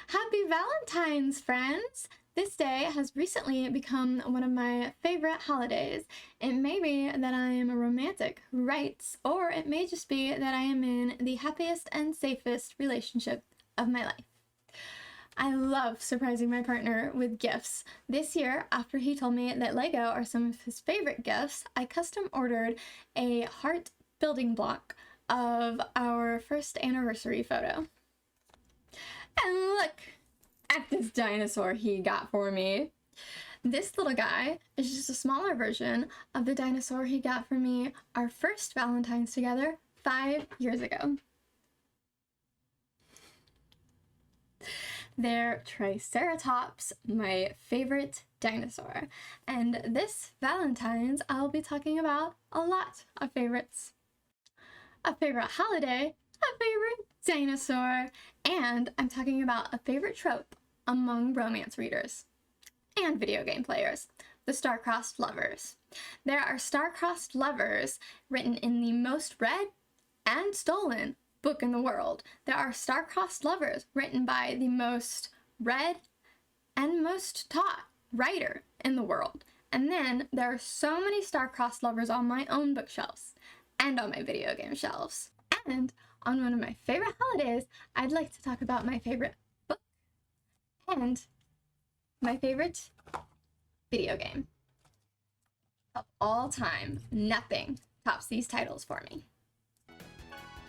Happy Valentine's, friends! This day has recently become one of my favorite holidays. It may be that I am a romantic who writes, or it may just be that I am in the happiest and safest relationship of my life. I love surprising my partner with gifts. This year, after he told me that Lego are some of his favorite gifts, I custom ordered a heart building block of our first anniversary photo. And look at this dinosaur he got for me. This little guy is just a smaller version of the dinosaur he got for me our first Valentine's together 5 years ago. They're Triceratops, my favorite dinosaur. And this Valentine's, I'll be talking about a lot of favorites. A favorite holiday, a favorite dinosaur, and I'm talking about a favorite trope among romance readers and video game players, the star-crossed lovers. There are star-crossed lovers written in the most read and stolen book in the world. There are star-crossed lovers written by the most read and most taught writer in the world. And then there are so many star-crossed lovers on my own bookshelves and on my video game shelves. And on one of my favorite holidays, I'd like to talk about my favorite book and my favorite video game. Of all time, nothing tops these titles for me.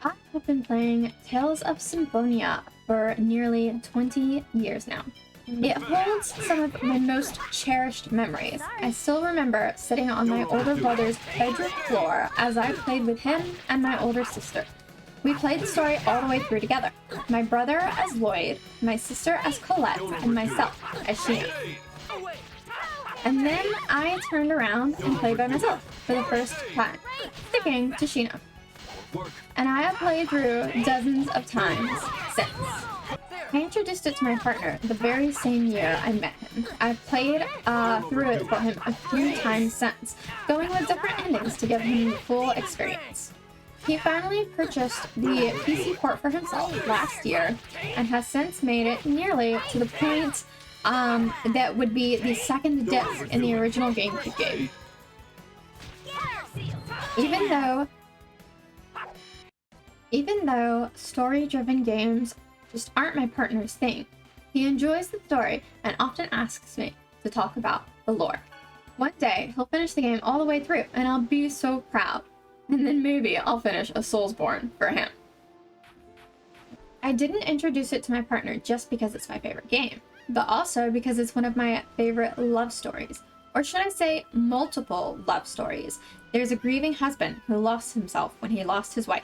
I have been playing Tales of Symphonia for nearly 20 years now. It holds some of my most cherished memories. I still remember sitting on my older brother's bedroom floor as I played with him and my older sister. We played the story all the way through together. My brother as Lloyd, my sister as Colette, and myself as Sheena. And then I turned around and played by myself for the first time, sticking to Sheena. And I have played through dozens of times since. I introduced it to my partner the very same year I met him. I've played through it for him a few times since, going with different endings to give him the full experience. He finally purchased the PC port for himself last year and has since made it nearly to the point that would be the second disc in the original GameCube game. Even though story-driven games just aren't my partner's thing, he enjoys the story and often asks me to talk about the lore. One day, he'll finish the game all the way through, and I'll be so proud. And then maybe I'll finish a Soulsborne for him. I didn't introduce it to my partner just because it's my favorite game, but also because it's one of my favorite love stories. Or should I say multiple love stories. There's a grieving husband who lost himself when he lost his wife.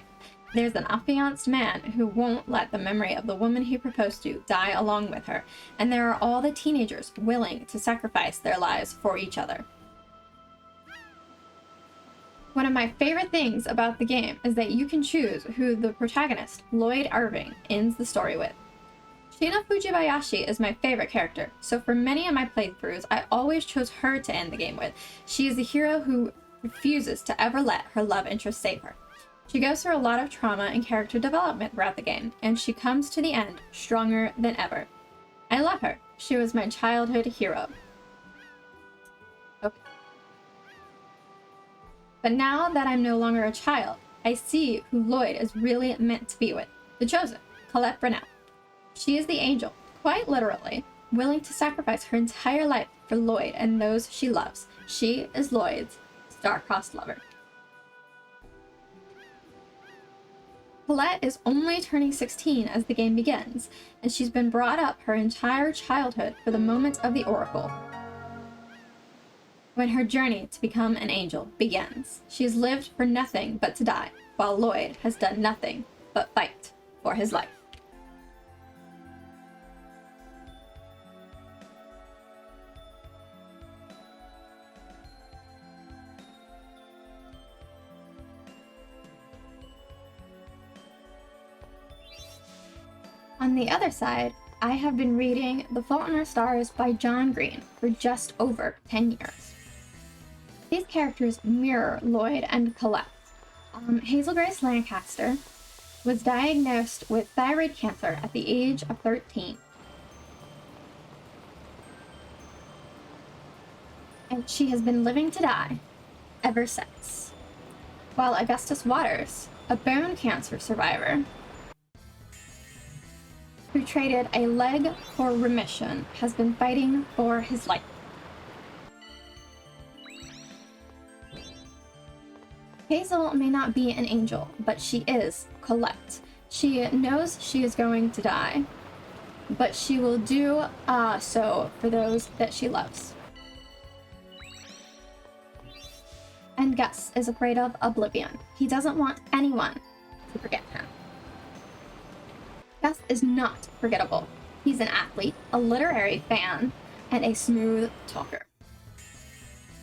There's an affianced man who won't let the memory of the woman he proposed to die along with her. And there are all the teenagers willing to sacrifice their lives for each other. One of my favorite things about the game is that you can choose who the protagonist, Lloyd Irving, ends the story with. Shina Fujibayashi is my favorite character, so for many of my playthroughs, I always chose her to end the game with. She is the hero who refuses to ever let her love interest save her. She goes through a lot of trauma and character development throughout the game, and she comes to the end stronger than ever. I love her. She was my childhood hero. Okay. But now that I'm no longer a child, I see who Lloyd is really meant to be with. The Chosen, Colette Brunel. She is the angel, quite literally, willing to sacrifice her entire life for Lloyd and those she loves. She is Lloyd's star-crossed lover. Colette is only turning 16 as the game begins, and she's been brought up her entire childhood for the moment of the Oracle, when her journey to become an angel begins. She has lived for nothing but to die, while Lloyd has done nothing but fight for his life. On the other side, I have been reading The Fault in Our Stars by John Green for just over 10 years. These characters mirror Lloyd and Colette. Hazel Grace Lancaster was diagnosed with thyroid cancer at the age of 13. and she has been living to die ever since. While Augustus Waters, a bone cancer survivor, who traded a leg for remission, has been fighting for his life. Hazel may not be an angel, but she is Colette. She knows she is going to die, but she will do so for those that she loves. And Gus is afraid of oblivion. He doesn't want anyone to forget him. Gus is not forgettable. He's an athlete, a literary fan, and a smooth talker.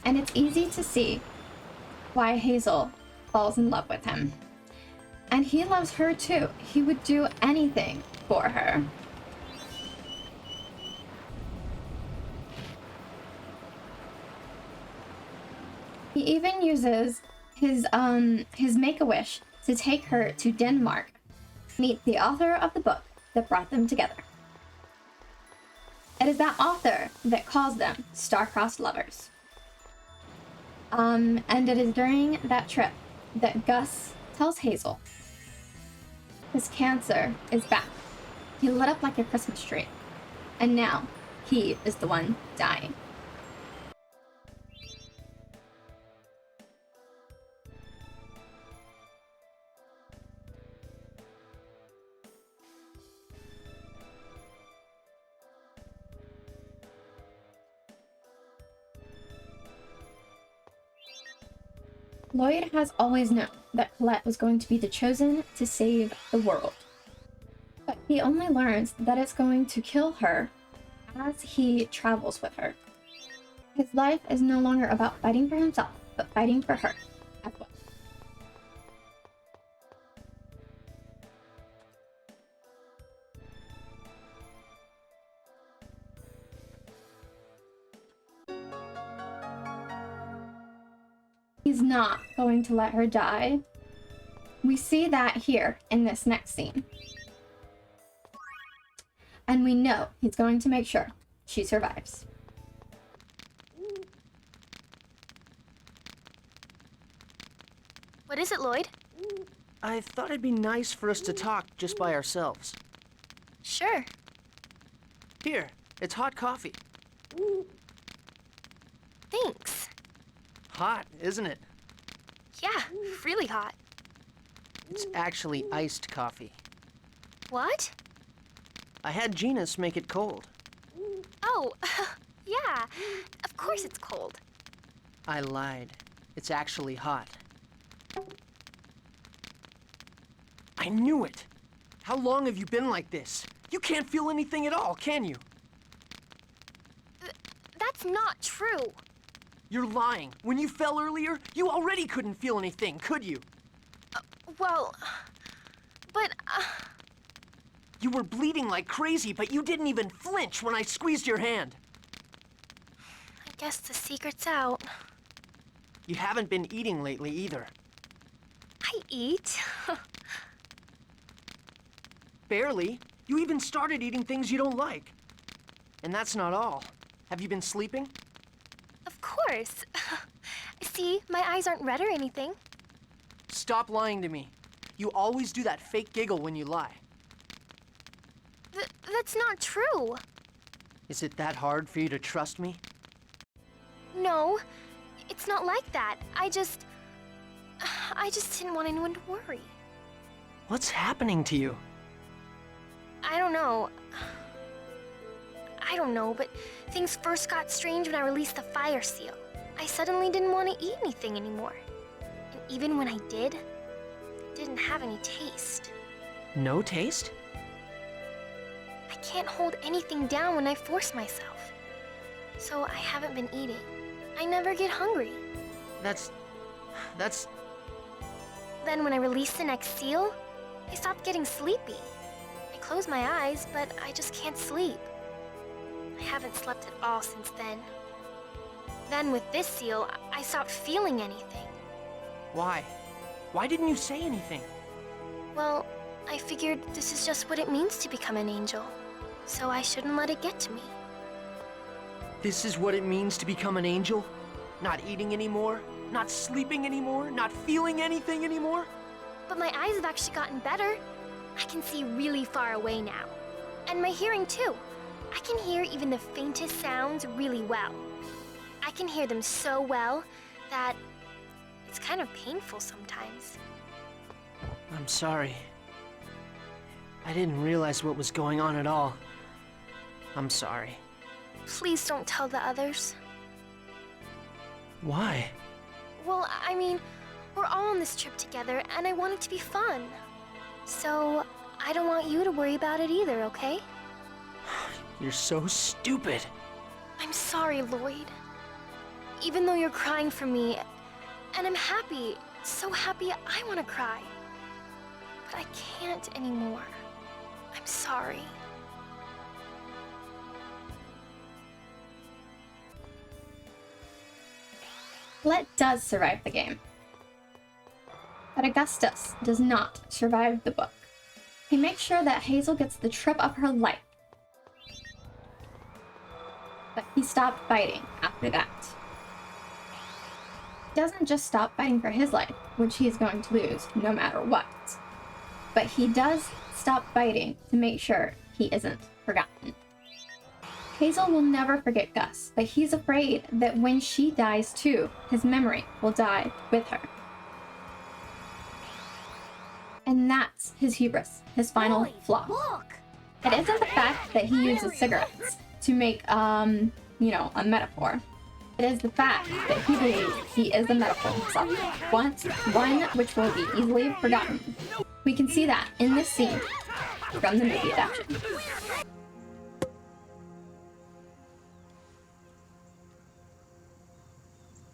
And it's easy to see why Hazel falls in love with him. And he loves her too. He would do anything for her. He even uses his Make-A-Wish to take her to Denmark, meet the author of the book that brought them together. It is that author that calls them star-crossed lovers. And it is during that trip that Gus tells Hazel his cancer is back. He lit up like a Christmas tree, and now he is the one dying. Lloyd has always known that Colette was going to be the chosen to save the world. But he only learns that it's going to kill her as he travels with her. His life is no longer about fighting for himself, but fighting for her as well. He's not going to let her die. We see that here in this next scene. And we know he's going to make sure she survives. What is it, Lloyd? I thought it'd be nice for us to talk just by ourselves. Sure. Here, it's hot coffee. Thanks. Hot, isn't it? Yeah, really hot. It's actually iced coffee. What? I had Genus make it cold. Oh, yeah. Of course it's cold. I lied. It's actually hot. I knew it! How long have you been like this? You can't feel anything at all, can you? That's not true. You're lying. When you fell earlier, you already couldn't feel anything, could you? Well, but... You were bleeding like crazy, but you didn't even flinch when I squeezed your hand. I guess the secret's out. You haven't been eating lately either. I eat. Barely. You even started eating things you don't like. And that's not all. Have you been sleeping? Of course. See, my eyes aren't red or anything. Stop lying to me. You always do that fake giggle when you lie. That's not true. Is it that hard for you to trust me? No, it's not like that. I just didn't want anyone to worry. What's happening to you? I don't know, but things first got strange when I released the fire seal. I suddenly didn't want to eat anything anymore. And even when I did, it didn't have any taste. No taste? I can't hold anything down when I force myself. So I haven't been eating. I never get hungry. That's... Then when I released the next seal, I stopped getting sleepy. I close my eyes, but I just can't sleep. I haven't slept at all since then. Then with this seal, I stopped feeling anything. Why? Why didn't you say anything? Well, I figured this is just what it means to become an angel, so I shouldn't let it get to me. This is what it means to become an angel? Not eating anymore? Not sleeping anymore? Not feeling anything anymore? But my eyes have actually gotten better. I can see really far away now. And my hearing too. I can hear even the faintest sounds really well. I can hear them so well that it's kind of painful sometimes. I'm sorry. I didn't realize what was going on at all. I'm sorry. Please don't tell the others. Why? Well, I mean, we're all on this trip together, and I want it to be fun. So, I don't want you to worry about it either, okay? You're so stupid. I'm sorry, Lloyd. Even though you're crying for me, and I'm happy, so happy I want to cry. But I can't anymore. I'm sorry. Let does survive the game, but Augustus does not survive the book. He makes sure that Hazel gets the trip of her life, but he stopped fighting after that. He doesn't just stop fighting for his life, which he is going to lose no matter what, but he does stop fighting to make sure he isn't forgotten. Hazel will never forget Gus, but he's afraid that when she dies too, his memory will die with her. And that's his hubris, his final flaw. Look! It isn't the fact that he uses cigarettes to make, a metaphor. It is the fact that he believes he is a metaphor himself. One which will be easily forgotten. We can see that in this scene from the movie adaptation.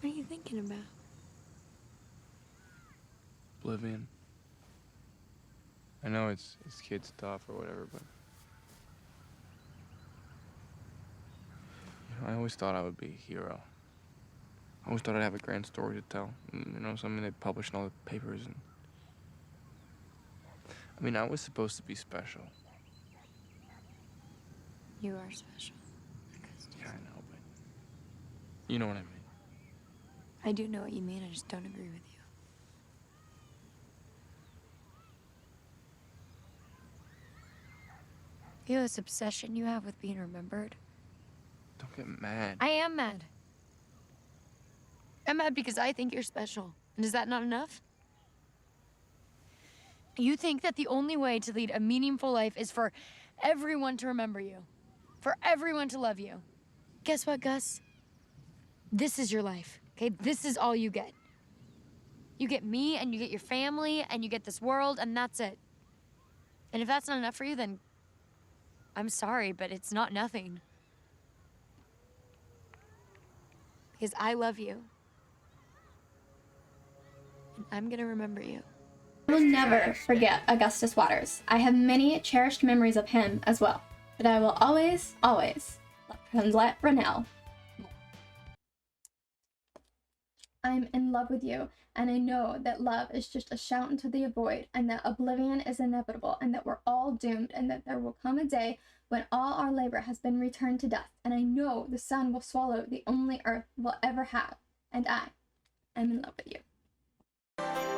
What are you thinking about? Oblivion. I know it's kid stuff or whatever, but I always thought I would be a hero. I always thought I'd have a grand story to tell. Something they publish in all the papers. And I was supposed to be special. You are special. Yeah, I know, but you know what I mean. I do know what you mean, I just don't agree with you. You know this obsession you have with being remembered? Don't get mad. I am mad. I'm mad because I think you're special. And is that not enough? You think that the only way to lead a meaningful life is for everyone to remember you. For everyone to love you. Guess what, Gus? This is your life, okay? This is all you get. You get me, and you get your family, and you get this world, and that's it. And if that's not enough for you, then I'm sorry, but it's not nothing. Because I love you. And I'm gonna remember you. I will never forget Augustus Waters. I have many cherished memories of him as well. But I will always, always let Renelle. I'm in love with you, and I know that love is just a shout into the void, and that oblivion is inevitable, and that we're all doomed, and that there will come a day when all our labor has been returned to dust, and I know the sun will swallow the only earth we'll ever have, and I am in love with you.